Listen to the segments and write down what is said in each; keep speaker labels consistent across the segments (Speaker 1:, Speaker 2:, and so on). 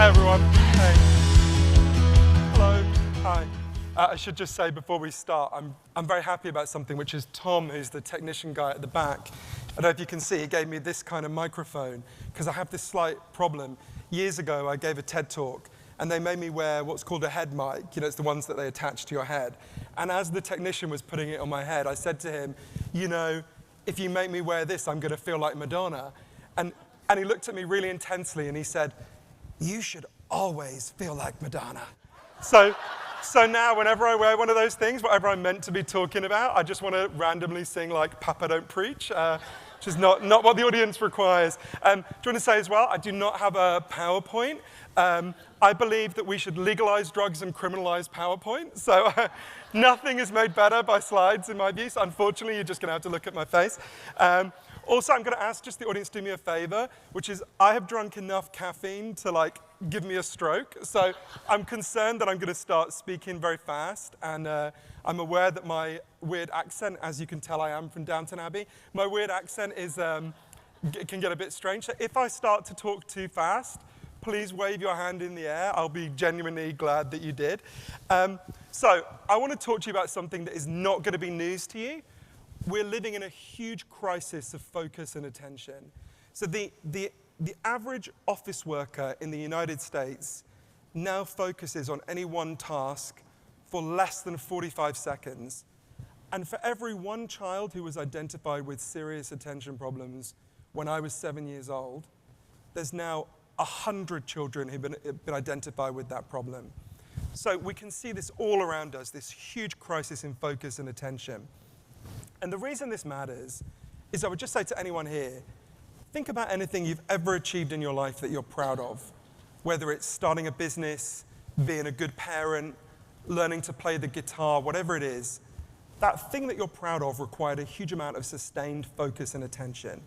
Speaker 1: Hey everyone. Hey. Hello. Hi. I should just say before we start, I'm very happy about something, which is Tom, who's the technician guy at the back. I don't know if you can see, he gave me this kind of microphone because I have this slight problem. Years ago, I gave a TED talk, and they made me wear what's called a head mic. You know, it's the ones that they attach to your head. And as the technician was putting it on my head, I said to him, you know, if you make me wear this, I'm going to feel like Madonna. And he looked at me really intensely, and he said, you should always feel like Madonna. So now, whenever I wear one of those things, whatever I'm meant to be talking about, I just want to randomly sing like Papa Don't Preach, which is not what the audience requires. Do you want to say as well, I do not have a PowerPoint. I believe that we should legalize drugs and criminalize PowerPoint. So nothing is made better by slides, in my view. So unfortunately, you're just going to have to look at my face. Also, I'm going to ask just the audience to do me a favor, which is I have drunk enough caffeine to like give me a stroke. So I'm concerned that I'm going to start speaking very fast. And I'm aware that my weird accent, as you can tell, I am from Downton Abbey. My weird accent is can get a bit strange. So if I start to talk too fast, please wave your hand in the air. I'll be genuinely glad that you did. So I want to talk to you about something that is not going to be news to you. We're living in a huge crisis of focus and attention. So the average office worker in the United States now focuses on any one task for less than 45 seconds. And for every one child who was identified with serious attention problems when I was 7 years old, there's now 100 children who've been identified with that problem. So we can see this all around us, this huge crisis in focus and attention. And the reason this matters is I would just say to anyone here, think about anything you've ever achieved in your life that you're proud of, whether it's starting a business, being a good parent, learning to play the guitar, whatever it is. That thing that you're proud of required a huge amount of sustained focus and attention.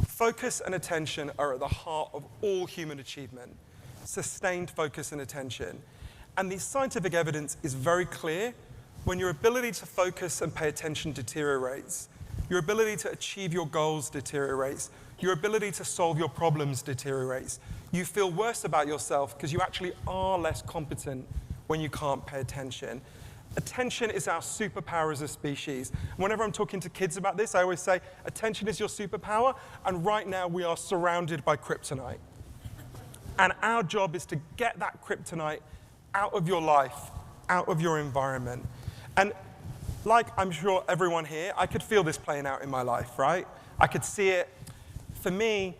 Speaker 1: Focus and attention are at the heart of all human achievement. Sustained focus and attention. And the scientific evidence is very clear. When your ability to focus and pay attention deteriorates, your ability to achieve your goals deteriorates, your ability to solve your problems deteriorates. You feel worse about yourself because you actually are less competent when you can't pay attention. Attention is our superpower as a species. Whenever I'm talking to kids about this, I always say, attention is your superpower, and right now we are surrounded by kryptonite. And our job is to get that kryptonite out of your life, out of your environment. And like I'm sure everyone here, I could feel this playing out in my life, right? I could see it. For me,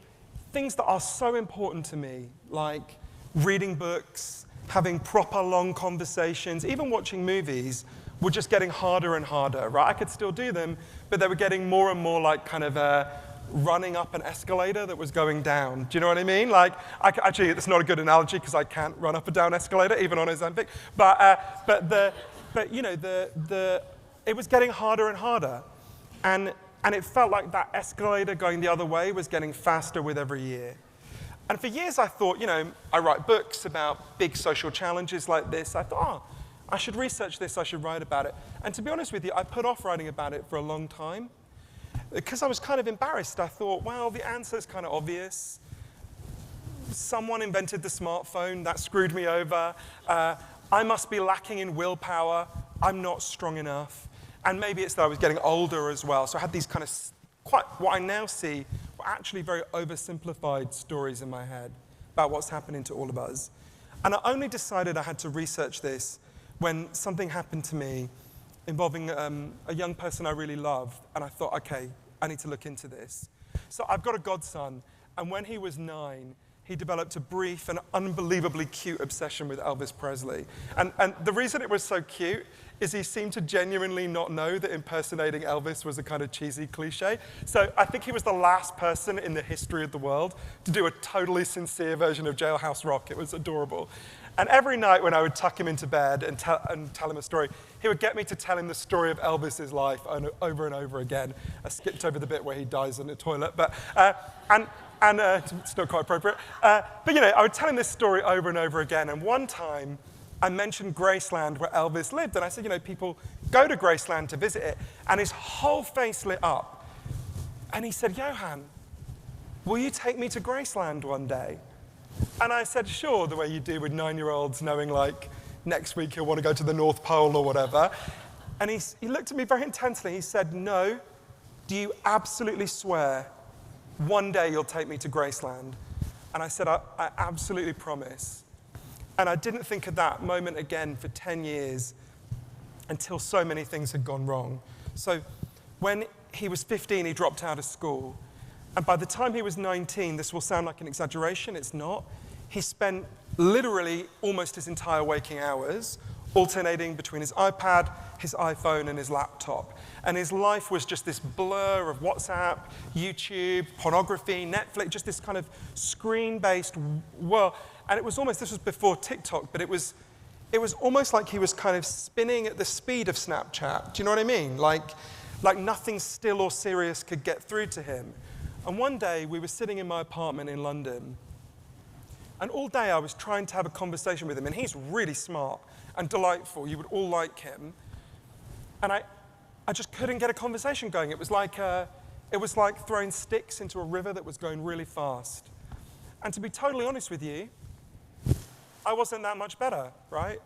Speaker 1: things that are so important to me, like reading books, having proper long conversations, even watching movies, were just getting harder and harder, right? I could still do them, but they were getting more and more like kind of running up an escalator that was going down. Do you know what I mean? Like, actually, it's not a good analogy because I can't run up a down escalator, even on Ozempic. But you know, it was getting harder and harder. And it felt like that escalator going the other way was getting faster with every year. And for years I thought, you know, I write books about big social challenges like this. I thought, I should research this, I should write about it. And to be honest with you, I put off writing about it for a long time because I was kind of embarrassed. I thought, well, the answer is kind of obvious. Someone invented the smartphone, that screwed me over. I must be lacking in willpower. I'm not strong enough. And maybe it's that I was getting older as well. So I had these kind of quite, what I now see, were actually very oversimplified stories in my head about what's happening to all of us. And I only decided I had to research this when something happened to me involving a young person I really loved. And I thought, okay, I need to look into this. So I've got a godson. And when he was 9, he developed a brief and unbelievably cute obsession with Elvis Presley. And the reason it was so cute is he seemed to genuinely not know that impersonating Elvis was a kind of cheesy cliche. So I think he was the last person in the history of the world to do a totally sincere version of Jailhouse Rock. It was adorable. And every night when I would tuck him into bed and tell him a story, he would get me to tell him the story of Elvis's life over and over again. I skipped over the bit where he dies in the toilet, but it's not quite appropriate. But you know, I would tell him this story over and over again. And one time, I mentioned Graceland where Elvis lived. And I said, you know, people go to Graceland to visit it. And his whole face lit up. And he said, Johann, will you take me to Graceland one day? And I said, sure, the way you do with 9-year-olds knowing, like, next week he'll want to go to the North Pole or whatever. And he looked at me very intensely. He said, no, do you absolutely swear one day you'll take me to Graceland? And I said, I absolutely promise. And I didn't think of that moment again for 10 years until so many things had gone wrong. So when he was 15, he dropped out of school. And by the time he was 19, this will sound like an exaggeration, it's not. He spent literally almost his entire waking hours alternating between his iPad, his iPhone, and his laptop. And his life was just this blur of WhatsApp, YouTube, pornography, Netflix, just this kind of screen-based world. And it was almost, this was before TikTok, but it was almost like he was kind of spinning at the speed of Snapchat. Do you know what I mean? Like nothing still or serious could get through to him. And one day, we were sitting in my apartment in London, and all day I was trying to have a conversation with him, and he's really smart and delightful. You would all like him. And I just couldn't get a conversation going. It was like throwing sticks into a river that was going really fast. And to be totally honest with you, I wasn't that much better, right?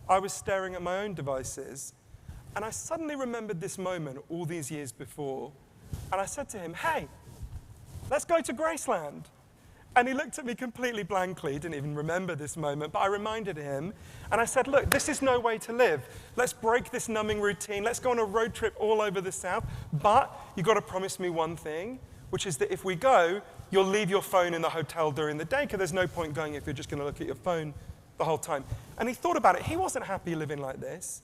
Speaker 1: I was staring at my own devices. And I suddenly remembered this moment all these years before. And I said to him, hey, let's go to Graceland. And he looked at me completely blankly, didn't even remember this moment, but I reminded him, and I said, look, this is no way to live. Let's break this numbing routine. Let's go on a road trip all over the South, but you've got to promise me one thing, which is that if we go, you'll leave your phone in the hotel during the day, because there's no point going if you're just going to look at your phone the whole time. And he thought about it. He wasn't happy living like this.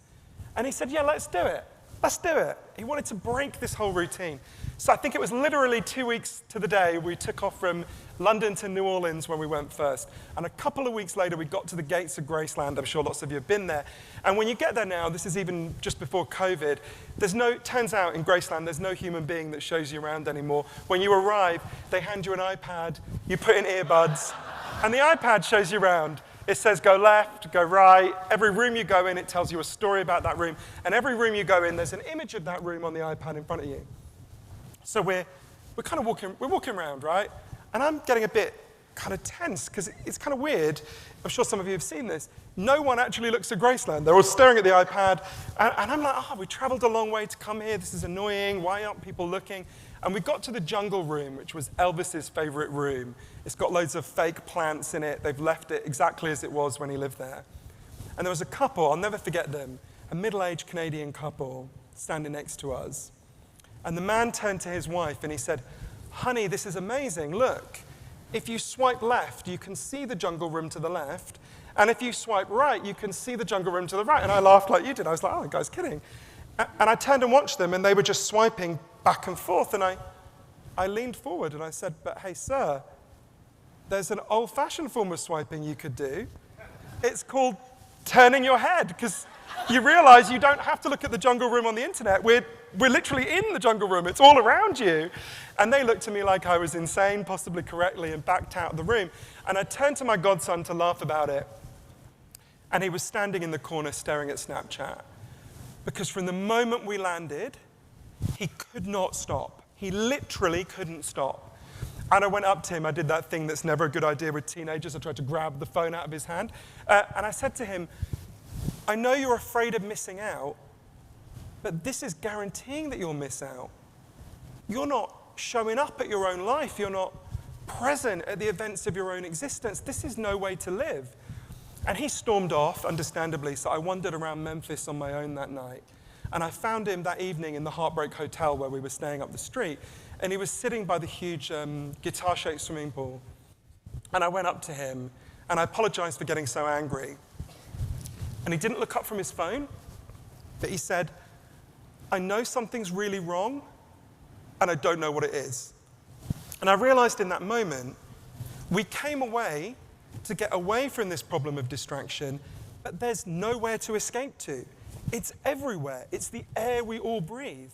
Speaker 1: And he said, yeah, let's do it. Let's do it. He wanted to break this whole routine. So I think it was literally 2 weeks to the day we took off from London to New Orleans when we went first. And a couple of weeks later, we got to the gates of Graceland. I'm sure lots of you have been there. And when you get there now, this is even just before COVID, turns out in Graceland, there's no human being that shows you around anymore. When you arrive, they hand you an iPad, you put in earbuds, and the iPad shows you around. It says go left, go right. Every room you go in, it tells you a story about that room. And every room you go in, there's an image of that room on the iPad in front of you. So we're kind of walking around, right? And I'm getting a bit kind of tense, because it's kind of weird. I'm sure some of you have seen this. No one actually looks at Graceland. They're all staring at the iPad. And I'm like, we traveled a long way to come here. This is annoying. Why aren't people looking? And we got to the jungle room, which was Elvis's favorite room. It's got loads of fake plants in it. They've left it exactly as it was when he lived there. And there was a couple, I'll never forget them, a middle-aged Canadian couple standing next to us. And the man turned to his wife and he said, honey, this is amazing. Look, if you swipe left, you can see the jungle room to the left. And if you swipe right, you can see the jungle room to the right. And I laughed like you did. I was like, oh, the guy's kidding. And I turned and watched them, and they were just swiping back and forth. And I leaned forward and I said, but hey, sir, there's an old-fashioned form of swiping you could do. It's called turning your head, because you realize you don't have to look at the jungle room on the internet. We're literally in the jungle room. It's all around you. And they looked at me like I was insane, possibly correctly, and backed out of the room. And I turned to my godson to laugh about it. And he was standing in the corner staring at Snapchat. Because from the moment we landed, he could not stop. He literally couldn't stop. And I went up to him. I did that thing that's never a good idea with teenagers. I tried to grab the phone out of his hand. And I said to him, I know you're afraid of missing out, but this is guaranteeing that you'll miss out. You're not showing up at your own life. You're not present at the events of your own existence. This is no way to live. And he stormed off, understandably, so I wandered around Memphis on my own that night. And I found him that evening in the Heartbreak Hotel where we were staying up the street. And he was sitting by the huge guitar-shaped swimming pool. And I went up to him, and I apologized for getting so angry. And he didn't look up from his phone, but he said, I know something's really wrong, and I don't know what it is. And I realized in that moment, we came away to get away from this problem of distraction, but there's nowhere to escape to. It's everywhere. It's the air we all breathe.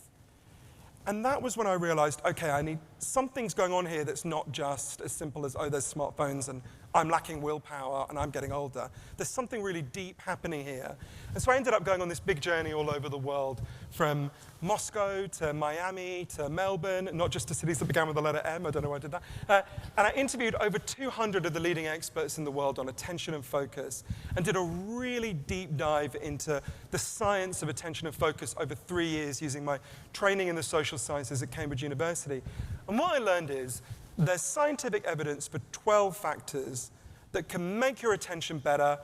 Speaker 1: And that was when I realized, okay, I need something's going on here that's not just as simple as, oh, there's smartphones and I'm lacking willpower and I'm getting older. There's something really deep happening here. And so I ended up going on this big journey all over the world, from Moscow to Miami to Melbourne, not just to cities that began with the letter M, I don't know why I did that. And I interviewed over 200 of the leading experts in the world on attention and focus, and did a really deep dive into the science of attention and focus over 3 years using my training in the social sciences at Cambridge University. And what I learned is there's scientific evidence for 12 factors that can make your attention better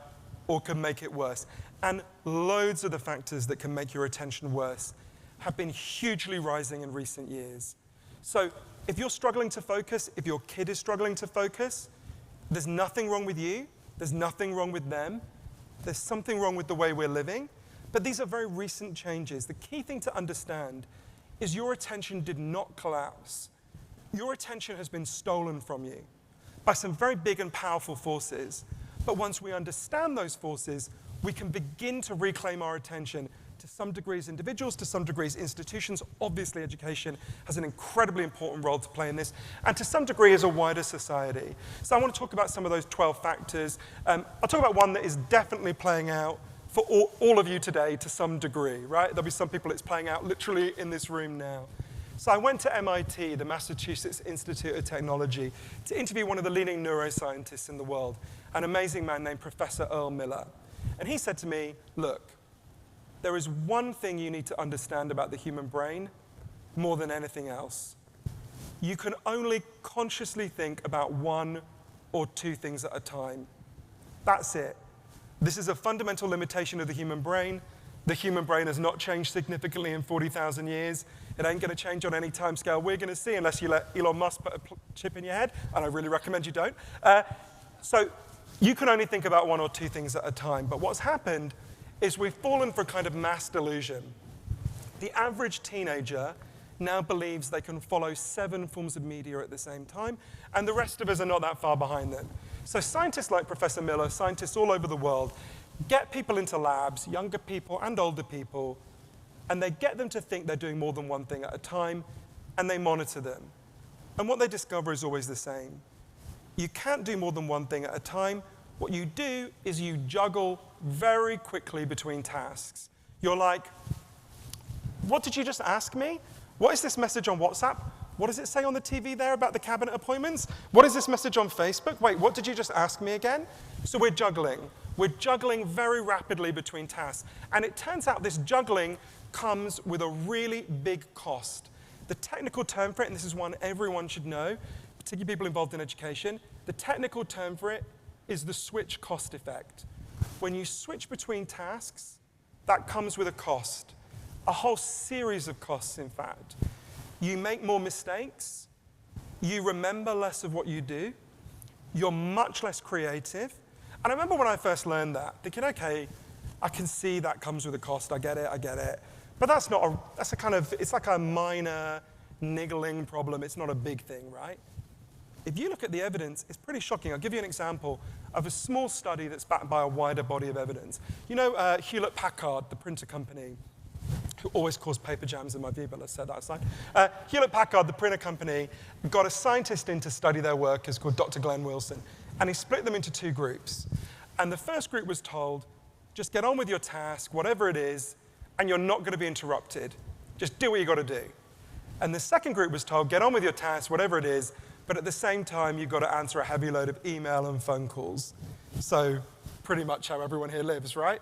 Speaker 1: or can make it worse. And loads of the factors that can make your attention worse have been hugely rising in recent years. So if you're struggling to focus, if your kid is struggling to focus, there's nothing wrong with you. There's nothing wrong with them. There's something wrong with the way we're living. But these are very recent changes. The key thing to understand is your attention did not collapse. Your attention has been stolen from you by some very big and powerful forces. But once we understand those forces, we can begin to reclaim our attention, to some degrees individuals, to some degrees institutions. Obviously, education has an incredibly important role to play in this, and to some degree as a wider society. So I want to talk about some of those 12 factors. I'll talk about one that is definitely playing out for all of you today to some degree, right? There'll be some people it's playing out literally in this room now. So I went to MIT, the Massachusetts Institute of Technology, to interview one of the leading neuroscientists in the world, an amazing man named Professor Earl Miller. And he said to me, look, there is one thing you need to understand about the human brain more than anything else. You can only consciously think about 1 or 2 things at a time. That's it. This is a fundamental limitation of the human brain. The human brain has not changed significantly in 40,000 years. It ain't going to change on any timescale we're going to see unless you let Elon Musk put a chip in your head, and I really recommend you don't. So you can only think about 1 or 2 things at a time. But what's happened is we've fallen for a kind of mass delusion. The average teenager now believes they can follow 7 forms of media at the same time, and the rest of us are not that far behind them. So scientists like Professor Miller, scientists all over the world, get people into labs, younger people and older people, and they get them to think they're doing more than one thing at a time, and they monitor them. And what they discover is always the same. You can't do more than one thing at a time. What you do is you juggle very quickly between tasks. You're like, what did you just ask me? What is this message on WhatsApp? What does it say on the TV there about the cabinet appointments? What is this message on Facebook? Wait, what did you just ask me again? So we're juggling. We're juggling very rapidly between tasks. And it turns out this juggling comes with a really big cost. The technical term for it, and this is one everyone should know, particularly people involved in education, the technical term for it is the switch cost effect. When you switch between tasks, that comes with a cost. A whole series of costs, in fact. You make more mistakes. You remember less of what you do. You're much less creative. And I remember when I first learned that, thinking, okay, I can see that comes with a cost. I get it. But that's not that's a kind of, it's like a minor niggling problem. It's not a big thing, right? If you look at the evidence, it's pretty shocking. I'll give you an example of a small study that's backed by a wider body of evidence. You know Hewlett-Packard, the printer company, who always cause paper jams in my view, but let's set that aside. Hewlett-Packard, the printer company, got a scientist in to study their work, is called Dr. Glenn Wilson, and he split them into 2 groups. And the first group was told, just get on with your task, whatever it is, and you're not going to be interrupted. Just do what you got to do. And the second group was told, get on with your task, whatever it is, but at the same time, you've got to answer a heavy load of email and phone calls. So pretty much how everyone here lives, right?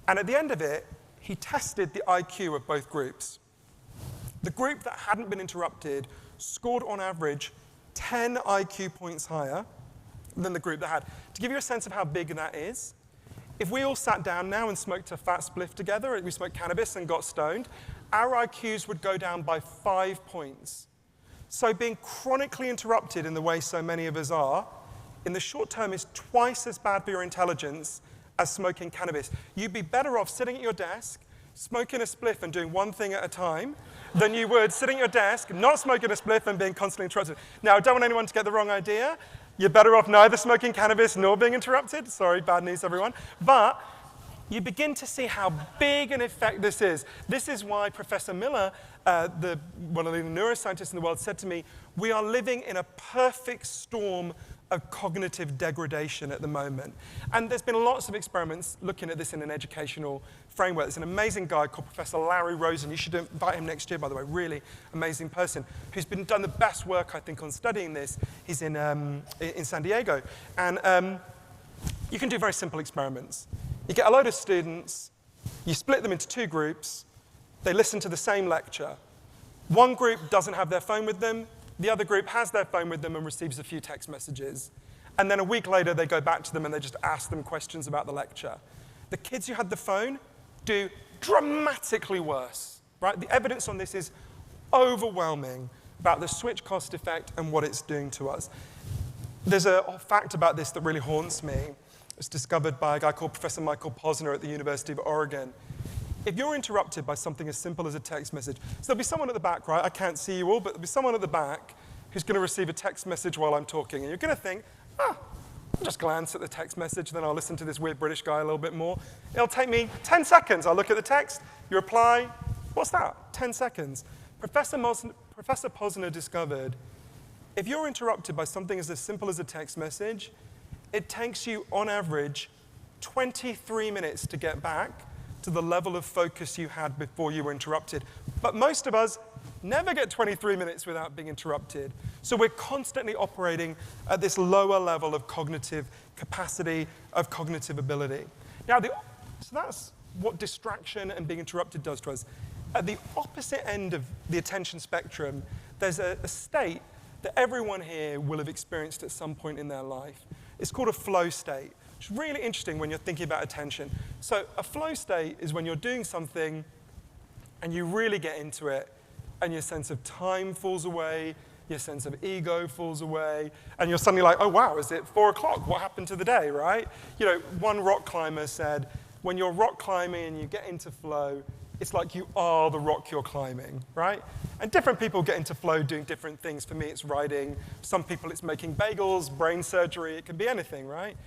Speaker 1: And at the end of it, he tested the IQ of both groups. The group that hadn't been interrupted scored on average 10 IQ points higher than the group that had. To give you a sense of how big that is, if we all sat down now and smoked a fat spliff together, we smoked cannabis and got stoned, our IQs would go down by 5 points. So being chronically interrupted in the way so many of us are, in the short term is twice as bad for your intelligence as smoking cannabis. You'd be better off sitting at your desk, smoking a spliff and doing one thing at a time, than you would sitting at your desk, not smoking a spliff and being constantly interrupted. Now, I don't want anyone to get the wrong idea. You're better off neither smoking cannabis nor being interrupted. Sorry, bad news, everyone. But you begin to see how big an effect this is. This is why Professor Miller, one of the neuroscientists in the world, said to me, we are living in a perfect storm of cognitive degradation at the moment. And there's been lots of experiments looking at this in an educational framework. There's an amazing guy called Professor Larry Rosen. You should invite him next year, by the way. Really amazing person who's done the best work, I think, on studying this. He's in San Diego. And you can do very simple experiments. You get a load of students, you split them into two groups, they listen to the same lecture. One group doesn't have their phone with them, the other group has their phone with them and receives a few text messages. And then a week later, they go back to them and they just ask them questions about the lecture. The kids who had the phone do dramatically worse, right? The evidence on this is overwhelming about the switch cost effect and what it's doing to us. There's a fact about this that really haunts me. It's discovered by a guy called Professor Michael Posner at the University of Oregon. If you're interrupted by something as simple as a text message, so there'll be someone at the back, right? I can't see you all, but there'll be someone at the back who's going to receive a text message while I'm talking. And you're going to think, I'll just glance at the text message, then I'll listen to this weird British guy a little bit more. It'll take me 10 seconds. I'll look at the text, you reply. What's that? 10 seconds. Professor Posner discovered if you're interrupted by something as simple as a text message, it takes you, on average, 23 minutes to get back to the level of focus you had before you were interrupted. But most of us never get 23 minutes without being interrupted. So we're constantly operating at this lower level of cognitive capacity, of cognitive ability. Now, so that's what distraction and being interrupted does to us. At the opposite end of the attention spectrum, there's a state that everyone here will have experienced at some point in their life. It's called a flow state. It's really interesting when you're thinking about attention. So a flow state is when you're doing something and you really get into it and your sense of time falls away, your sense of ego falls away, and you're suddenly like, oh wow, is it 4 o'clock? What happened to the day, right? You know, one rock climber said, when you're rock climbing and you get into flow, it's like you are the rock you're climbing, right? And different people get into flow doing different things. For me, it's riding. Some people, it's making bagels, brain surgery. It can be anything, right?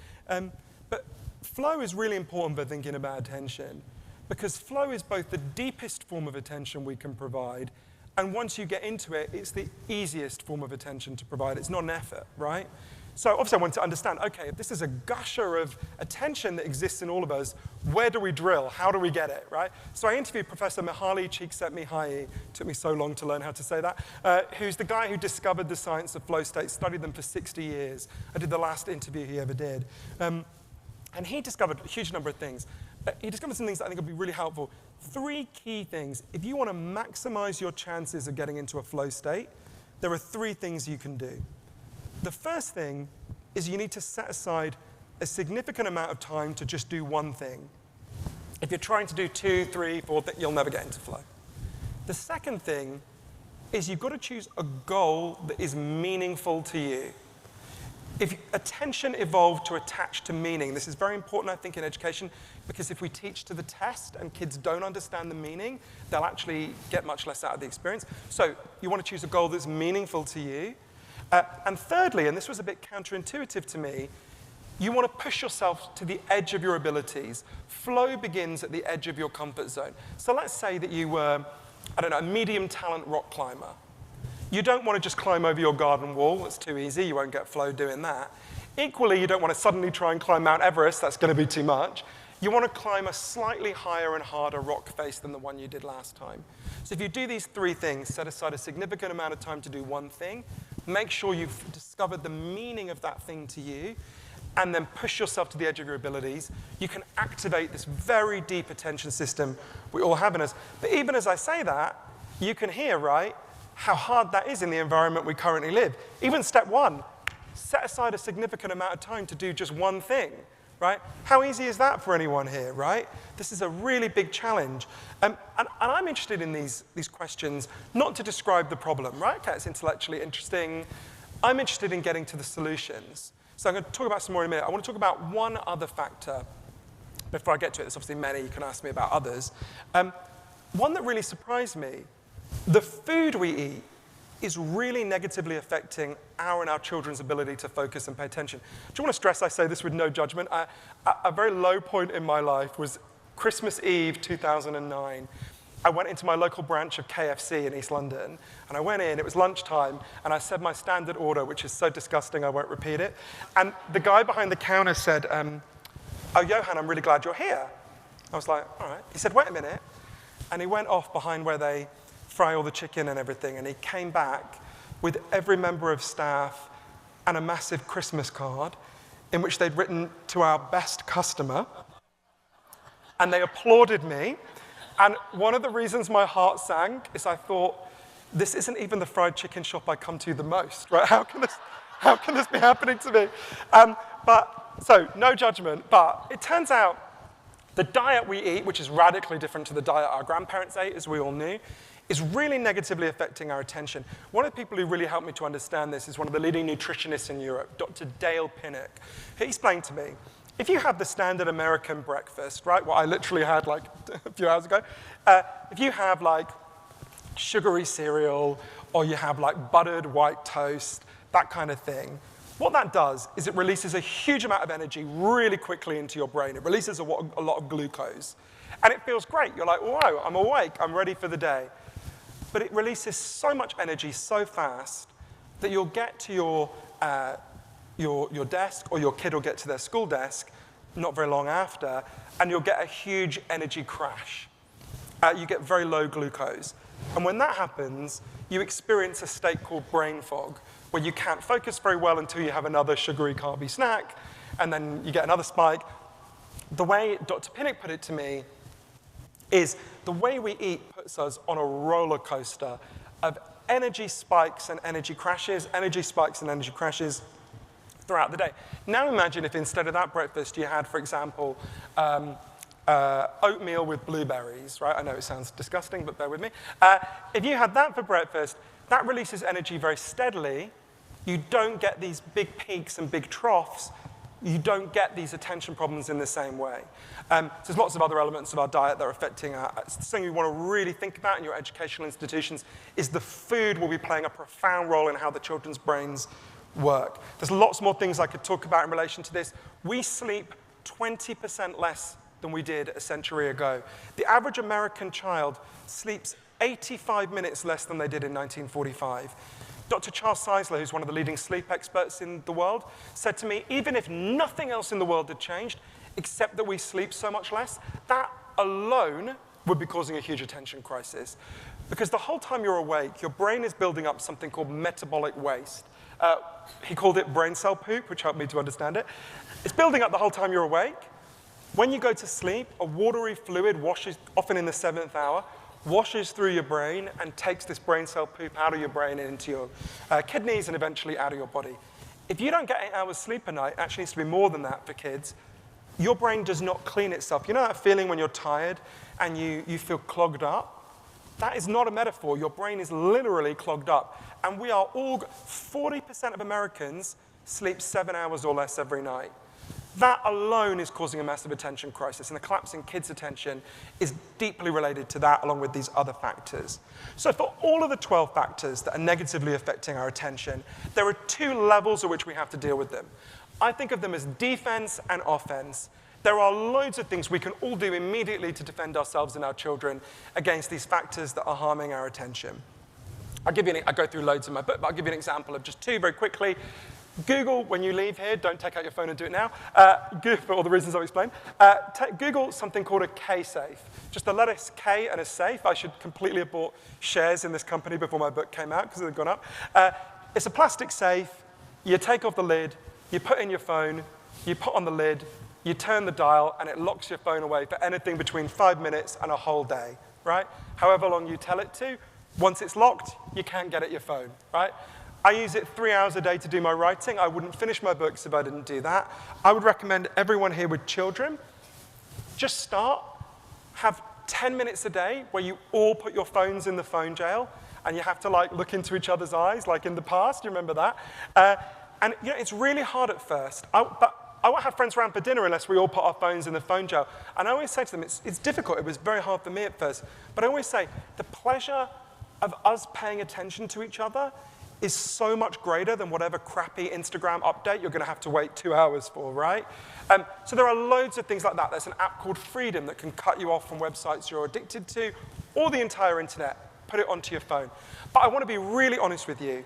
Speaker 1: But flow is really important for thinking about attention because flow is both the deepest form of attention we can provide, and once you get into it, it's the easiest form of attention to provide. It's not an effort, right? So obviously I want to understand, okay, if this is a gusher of attention that exists in all of us, where do we drill? How do we get it, right? So I interviewed Professor Mihaly Csikszentmihalyi, took me so long to learn how to say that, who's the guy who discovered the science of flow states, studied them for 60 years. I did the last interview he ever did. And he discovered a huge number of things. He discovered some things that I think would be really helpful. 3 key things. If you want to maximize your chances of getting into a flow state, there are 3 things you can do. The first thing is you need to set aside a significant amount of time to just do one thing. If you're trying to do 2, 3, 4, you'll never get into flow. The second thing is you've got to choose a goal that is meaningful to you. If attention evolved to attach to meaning, this is very important, I think, in education, because if we teach to the test and kids don't understand the meaning, they'll actually get much less out of the experience. So you want to choose a goal that's meaningful to you. And thirdly, and this was a bit counterintuitive to me, you want to push yourself to the edge of your abilities. Flow begins at the edge of your comfort zone. So let's say that you were, I don't know, a medium talent rock climber. You don't want to just climb over your garden wall. That's too easy. You won't get flow doing that. Equally, you don't want to suddenly try and climb Mount Everest. That's going to be too much. You want to climb a slightly higher and harder rock face than the one you did last time. So if you do these 3 things, set aside a significant amount of time to do one thing, make sure you've discovered the meaning of that thing to you, and then push yourself to the edge of your abilities, you can activate this very deep attention system we all have in us. But even as I say that, you can hear, right, how hard that is in the environment we currently live. Even step 1, set aside a significant amount of time to do just one thing, right? How easy is that for anyone here, right? This is a really big challenge. And I'm interested in these questions, not to describe the problem, right? Okay, it's intellectually interesting. I'm interested in getting to the solutions. So I'm going to talk about some more in a minute. I want to talk about one other factor. Before I get to it, there's obviously many. You can ask me about others. One that really surprised me, the food we eat is really negatively affecting our and our children's ability to focus and pay attention. Do you want to stress I say this with no judgment? A very low point in my life was Christmas Eve 2009. I went into my local branch of KFC in East London, and I went in, it was lunchtime, and I said my standard order, which is so disgusting I won't repeat it. And the guy behind the counter said, oh, Johann, I'm really glad you're here. I was like, all right. He said, wait a minute. And he went off behind where they fry all the chicken and everything, and he came back with every member of staff and a massive Christmas card in which they'd written to our best customer, and they applauded me. And one of the reasons my heart sank is I thought, this isn't even the fried chicken shop I come to the most, right? How can this be happening to me? So no judgment, but it turns out the diet we eat, which is radically different to the diet our grandparents ate, as we all knew, is really negatively affecting our attention. One of the people who really helped me to understand this is one of the leading nutritionists in Europe, Dr. Dale Pinnock. He explained to me, if you have the standard American breakfast, right, what I literally had like a few hours ago, if you have like sugary cereal or you have like buttered white toast, that kind of thing, what that does is it releases a huge amount of energy really quickly into your brain. It releases a lot of glucose. And it feels great. You're like, whoa, I'm awake, I'm ready for the day. But it releases so much energy so fast that you'll get to your desk, or your kid will get to their school desk not very long after, and you'll get a huge energy crash. You get very low glucose. And when that happens, you experience a state called brain fog, where you can't focus very well until you have another sugary, carby snack, and then you get another spike. The way Dr. Pinnock put it to me is the way we eat puts us on a roller coaster of energy spikes and energy crashes, energy spikes and energy crashes throughout the day. Now imagine if instead of that breakfast you had, for example, oatmeal with blueberries, right? I know it sounds disgusting, but bear with me. If you had that for breakfast, that releases energy very steadily. You don't get these big peaks and big troughs. You don't get these attention problems in the same way. So there's lots of other elements of our diet that are affecting our, something you want to really think about in your educational institutions is the food will be playing a profound role in how the children's brains work. There's lots more things I could talk about in relation to this. We sleep 20% less than we did a century ago. The average American child sleeps 85 minutes less than they did in 1945. Dr. Charles Czeisler, who's one of the leading sleep experts in the world, said to me, even if nothing else in the world had changed, except that we sleep so much less, that alone would be causing a huge attention crisis. Because the whole time you're awake, your brain is building up something called metabolic waste. He called it brain cell poop, which helped me to understand it. It's building up the whole time you're awake. When you go to sleep, a watery fluid washes, often in the 7th hour, washes through your brain and takes this brain cell poop out of your brain and into your kidneys and eventually out of your body. If you don't get 8 hours sleep a night, it actually needs to be more than that for kids, your brain does not clean itself. You know that feeling when you're tired and you feel clogged up? That is not a metaphor. Your brain is literally clogged up. And we are all, 40% of Americans sleep 7 hours or less every night. That alone is causing a massive attention crisis, and the collapse in kids' attention is deeply related to that, along with these other factors. So for all of the 12 factors that are negatively affecting our attention, there are 2 levels at which we have to deal with them. I think of them as defense and offense. There are loads of things we can all do immediately to defend ourselves and our children against these factors that are harming our attention. I go through loads in my book, but I'll give you an example of just 2 very quickly. Google, when you leave here, don't take out your phone and do it now, for all the reasons I've explained. Google something called a K-safe. Just the letter K and a safe. I should completely have bought shares in this company before my book came out because they've gone up. It's a plastic safe. You take off the lid, you put in your phone, you put on the lid, you turn the dial, and it locks your phone away for anything between 5 minutes and a whole day, right? However long you tell it to, once it's locked, you can't get at your phone, right? I use it 3 hours a day to do my writing. I wouldn't finish my books if I didn't do that. I would recommend everyone here with children, just start, have 10 minutes a day where you all put your phones in the phone jail, and you have to like look into each other's eyes, like in the past, you remember that? And you know, it's really hard at first, but I won't have friends around for dinner unless we all put our phones in the phone jail. And I always say to them, it's difficult, it was very hard for me at first, but I always say, the pleasure of us paying attention to each other is so much greater than whatever crappy Instagram update you're going to have to wait 2 hours for, right? So there are loads of things like that. There's an app called Freedom that can cut you off from websites you're addicted to, or the entire internet. Put it onto your phone. But I want to be really honest with you,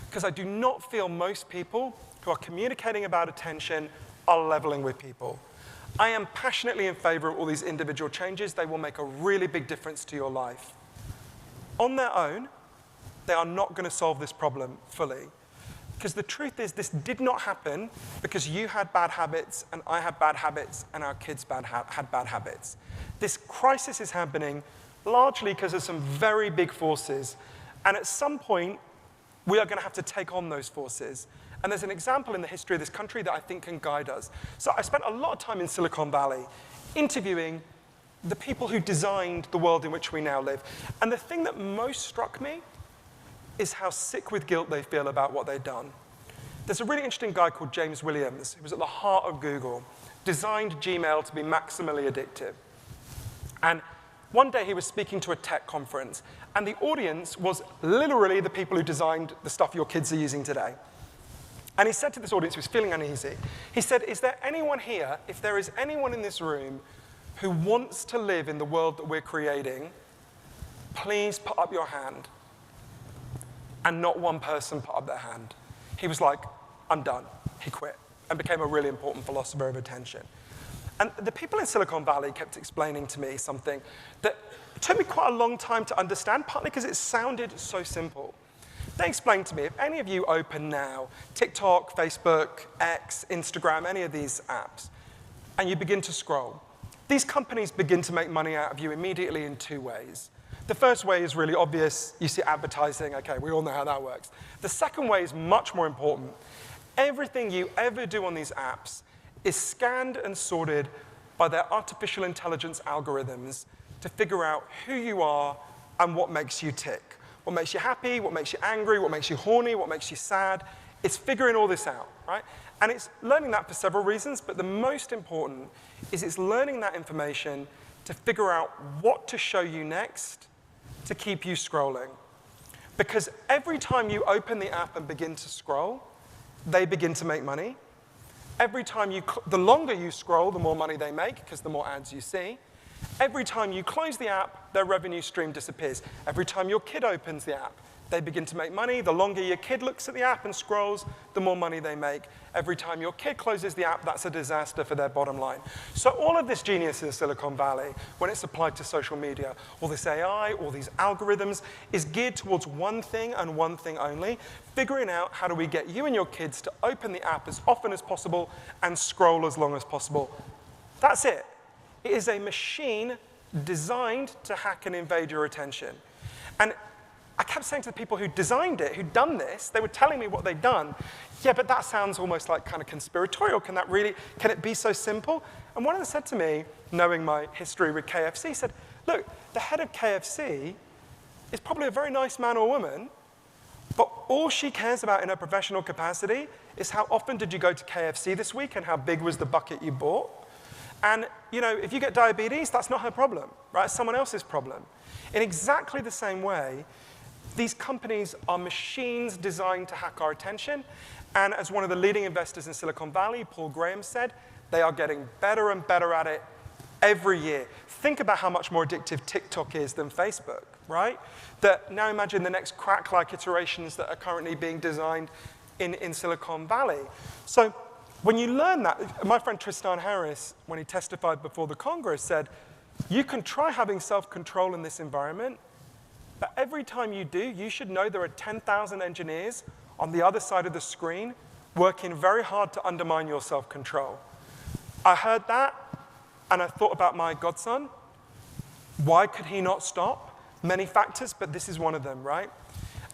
Speaker 1: because I do not feel most people who are communicating about attention are leveling with people. I am passionately in favor of all these individual changes. They will make a really big difference to your life. On their own, they are not going to solve this problem fully. Because the truth is, this did not happen because you had bad habits, and I had bad habits, and our kids had bad habits. This crisis is happening largely because of some very big forces. And at some point, we are going to have to take on those forces. And there's an example in the history of this country that I think can guide us. So I spent a lot of time in Silicon Valley interviewing the people who designed the world in which we now live. And the thing that most struck me is how sick with guilt they feel about what they've done. There's a really interesting guy called James Williams, who was at the heart of Google, designed Gmail to be maximally addictive. And one day he was speaking to a tech conference, and the audience was literally the people who designed the stuff your kids are using today. And he said to this audience who was feeling uneasy, he said, is there anyone here, if there is anyone in this room who wants to live in the world that we're creating, please put up your hand. And not one person put up their hand. He was like, I'm done. He quit and became a really important philosopher of attention. And the people in Silicon Valley kept explaining to me something that took me quite a long time to understand, partly because it sounded so simple. They explained to me, if any of you open now TikTok, Facebook, X, Instagram, any of these apps, and you begin to scroll, these companies begin to make money out of you immediately in 2 ways. The first way is really obvious. You see advertising. OK, we all know how that works. The second way is much more important. Everything you ever do on these apps is scanned and sorted by their artificial intelligence algorithms to figure out who you are and what makes you tick. What makes you happy, what makes you angry, what makes you horny, what makes you sad. It's figuring all this out, right? And it's learning that for several reasons, but the most important is it's learning that information to figure out what to show you next to keep you scrolling. Because every time you open the app and begin to scroll, they begin to make money. Every time the longer you scroll, the more money they make, because the more ads you see. Every time you close the app, their revenue stream disappears. Every time your kid opens the app, they begin to make money. The longer your kid looks at the app and scrolls, the more money they make. Every time your kid closes the app, that's a disaster for their bottom line. So all of this genius in Silicon Valley, when it's applied to social media, all this AI, all these algorithms, is geared towards one thing and one thing only, figuring out how do we get you and your kids to open the app as often as possible and scroll as long as possible. That's it. It is a machine designed to hack and invade your attention. And I kept saying to the people who designed it, who'd done this, they were telling me what they'd done. Yeah, but that sounds almost like kind of conspiratorial. Can it be so simple? And one of them said to me, knowing my history with KFC, said, look, the head of KFC is probably a very nice man or woman, but all she cares about in her professional capacity is how often did you go to KFC this week and how big was the bucket you bought. And if you get diabetes, that's not her problem, right? It's someone else's problem. In exactly the same way, these companies are machines designed to hack our attention. And as one of the leading investors in Silicon Valley, Paul Graham, said, they are getting better and better at it every year. Think about how much more addictive TikTok is than Facebook, right? Now imagine the next crack-like iterations that are currently being designed in Silicon Valley. So when you learn that, my friend Tristan Harris, when he testified before the Congress, said, you can try having self-control in this environment, but every time you do, you should know there are 10,000 engineers on the other side of the screen working very hard to undermine your self-control. I heard that, and I thought about my godson. Why could he not stop? Many factors, but this is one of them, right?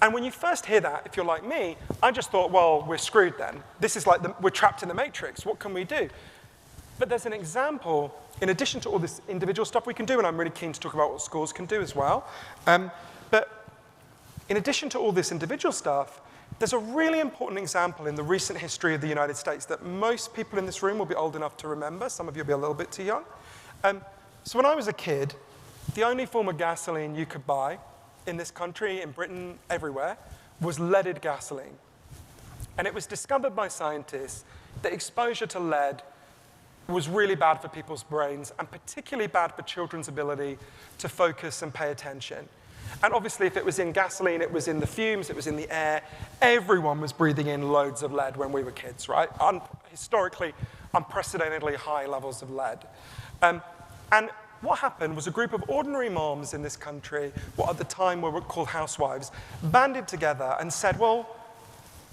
Speaker 1: And when you first hear that, if you're like me, I just thought, well, we're screwed then. This is like we're trapped in the matrix. What can we do? But there's an example, in addition to all this individual stuff we can do, and I'm really keen to talk about what schools can do as well. But in addition to all this individual stuff, there's a really important example in the recent history of the United States that most people in this room will be old enough to remember. Some of you will be a little bit too young. So when I was a kid, the only form of gasoline you could buy in this country, in Britain, everywhere, was leaded gasoline. And it was discovered by scientists that exposure to lead was really bad for people's brains, and particularly bad for children's ability to focus and pay attention. And obviously, if it was in gasoline, it was in the fumes, it was in the air. Everyone was breathing in loads of lead when we were kids, right? Historically, unprecedentedly high levels of lead. And what happened was a group of ordinary moms in this country, what at the time were called housewives, banded together and said, well,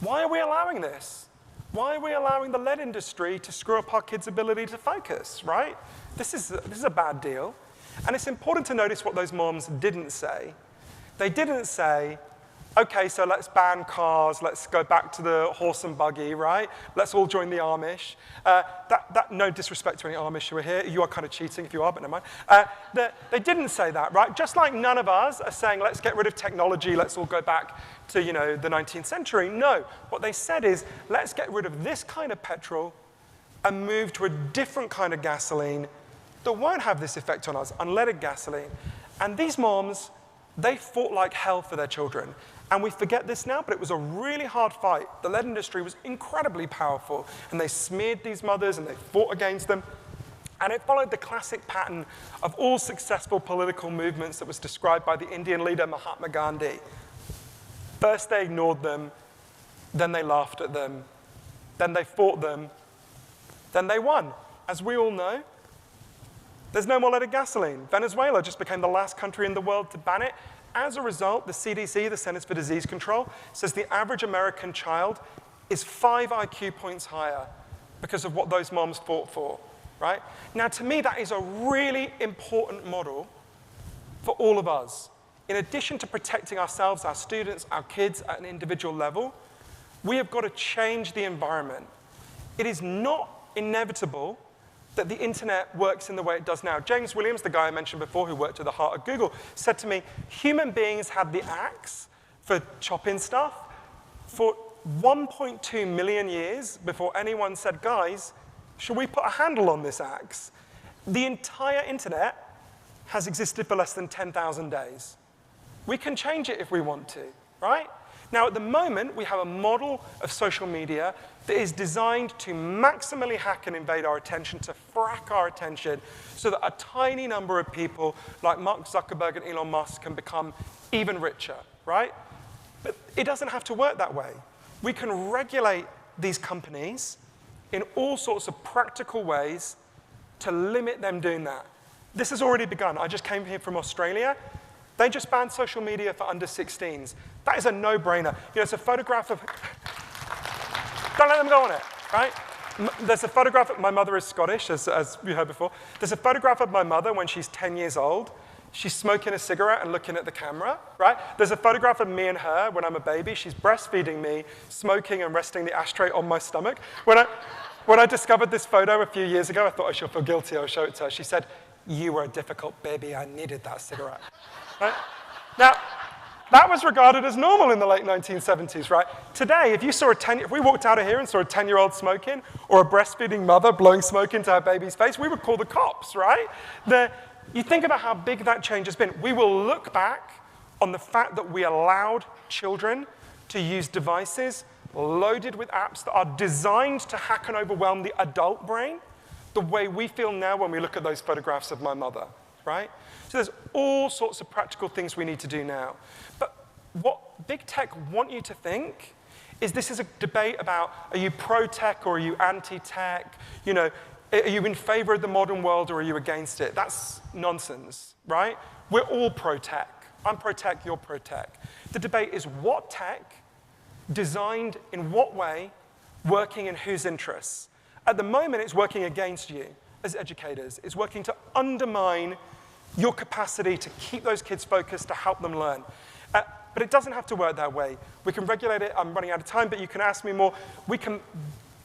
Speaker 1: why are we allowing this? Why are we allowing the lead industry to screw up our kids' ability to focus, right? This is a bad deal. And it's important to notice what those moms didn't say. They didn't say, okay, so let's ban cars, let's go back to the horse and buggy, right? Let's all join the Amish. No disrespect to any Amish who are here. You are kind of cheating if you are, but never mind. They didn't say that, right? Just like none of us are saying, let's get rid of technology, let's all go back to, the 19th century. No, what they said is, let's get rid of this kind of petrol and move to a different kind of gasoline that won't have this effect on us, unleaded gasoline. And these moms, they fought like hell for their children. And we forget this now, but it was a really hard fight. The lead industry was incredibly powerful, and they smeared these mothers, and they fought against them. And it followed the classic pattern of all successful political movements that was described by the Indian leader Mahatma Gandhi. First, they ignored them, then they laughed at them, then they fought them, then they won. As we all know, there's no more leaded gasoline. Venezuela just became the last country in the world to ban it. As a result, the CDC, the Centers for Disease Control, says the average American child is 5 IQ points higher because of what those moms fought for, right? Now, to me, that is a really important model for all of us. In addition to protecting ourselves, our students, our kids at an individual level, we have got to change the environment. It is not inevitable that the internet works in the way it does now. James Williams, the guy I mentioned before who worked at the heart of Google, said to me, human beings had the axe for chopping stuff for 1.2 million years before anyone said, guys, should we put a handle on this axe? The entire internet has existed for less than 10,000 days. We can change it if we want to, right? Now, at the moment, we have a model of social media that is designed to maximally hack and invade our attention, to frack our attention, so that a tiny number of people like Mark Zuckerberg and Elon Musk can become even richer, right? But it doesn't have to work that way. We can regulate these companies in all sorts of practical ways to limit them doing that. This has already begun. I just came here from Australia. They just banned social media for under 16s. That is a no-brainer. It's a photograph of... Don't let them go on it, right? There's a photograph of... My mother is Scottish, as you heard before. There's a photograph of my mother when she's 10 years old. She's smoking a cigarette and looking at the camera, right? There's a photograph of me and her when I'm a baby. She's breastfeeding me, smoking and resting the ashtray on my stomach. When I discovered this photo a few years ago, I thought I should feel guilty. I'll show it to her. She said, "You were a difficult baby. I needed that cigarette." Right? Now, that was regarded as normal in the late 1970s, right? Today, if we walked out of here and saw a 10-year-old smoking or a breastfeeding mother blowing smoke into her baby's face, we would call the cops, right? You think about how big that change has been. We will look back on the fact that we allowed children to use devices loaded with apps that are designed to hack and overwhelm the adult brain the way we feel now when we look at those photographs of my mother, right? So there's all sorts of practical things we need to do now. But what big tech want you to think is this is a debate about, are you pro-tech or are you anti-tech? Are you in favor of the modern world or are you against it? That's nonsense, right? We're all pro-tech. I'm pro-tech, you're pro-tech. The debate is what tech, designed in what way, working in whose interests. At the moment, it's working against you as educators. It's working to undermine your capacity to keep those kids focused, to help them learn. But it doesn't have to work that way. We can regulate it. I'm running out of time, but you can ask me more. We can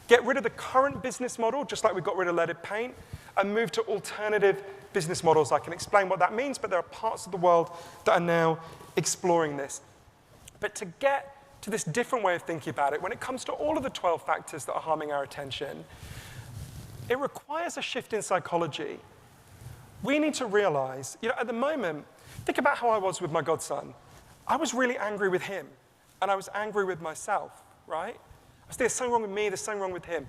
Speaker 1: get rid of the current business model, just like we got rid of leaded paint, and move to alternative business models. I can explain what that means, but there are parts of the world that are now exploring this. But to get to this different way of thinking about it, when it comes to all of the 12 factors that are harming our attention, it requires a shift in psychology. We need to realize, at the moment, think about how I was with my godson. I was really angry with him. and I was angry with myself, right? I said, there's something wrong with me, there's something wrong with him.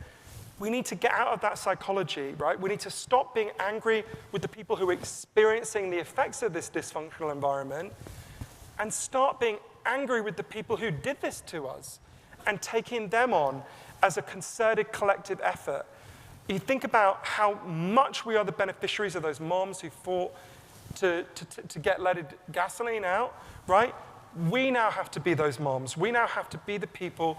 Speaker 1: We need to get out of that psychology, right? We need to stop being angry with the people who are experiencing the effects of this dysfunctional environment and start being angry with the people who did this to us and taking them on as a concerted collective effort. You think about how much we are the beneficiaries of those moms who fought to get leaded gasoline out, right? We now have to be those moms. We now have to be the people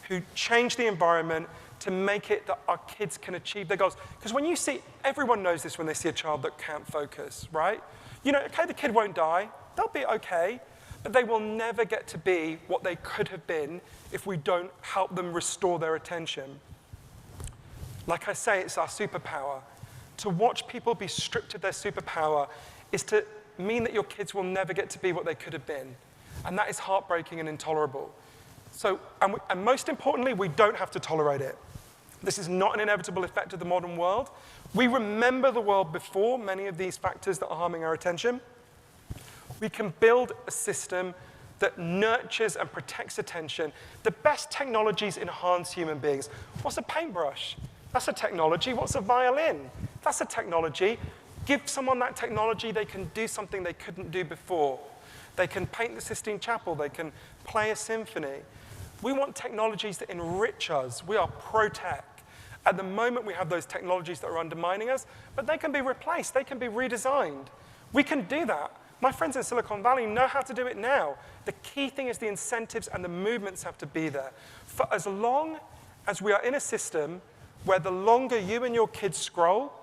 Speaker 1: who change the environment to make it that our kids can achieve their goals. Because when you see, everyone knows this when they see a child that can't focus, right? You know, okay, the kid won't die, they'll be okay, but they will never get to be what they could have been if we don't help them restore their attention. Like I say, it's our superpower. To watch people be stripped of their superpower is to mean that your kids will never get to be what they could have been. And that is heartbreaking and intolerable. So, and most importantly, we don't have to tolerate it. This is not an inevitable effect of the modern world. We remember the world before many of these factors that are harming our attention. We can build a system that nurtures and protects attention. The best technologies enhance human beings. What's a paintbrush? That's a technology. What's a violin? That's a technology. Give someone that technology, they can do something they couldn't do before. They can paint the Sistine Chapel. They can play a symphony. We want technologies that enrich us. We are pro-tech. At the moment, we have those technologies that are undermining us, but they can be replaced. They can be redesigned. We can do that. My friends in Silicon Valley know how to do it now. The key thing is the incentives and the movements have to be there. For as long as we are in a system where the longer you and your kids scroll,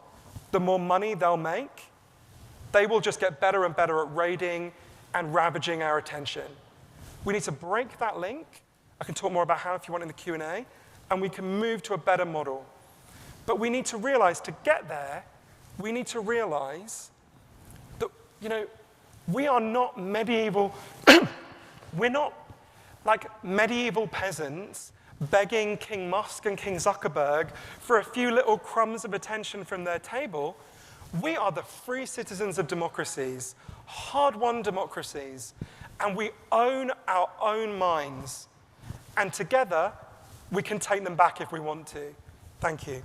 Speaker 1: the more money they'll make, they will just get better and better at raiding and ravaging our attention. We need to break that link. I can talk more about how if you want in the Q&A, and we can move to a better model. But we need to realize to get there, we need to realize that, you know, we are not medieval, we're not like medieval peasants begging King Musk and King Zuckerberg for a few little crumbs of attention from their table. We are the free citizens of democracies, hard-won democracies, and we own our own minds. And together, we can take them back if we want to. Thank you.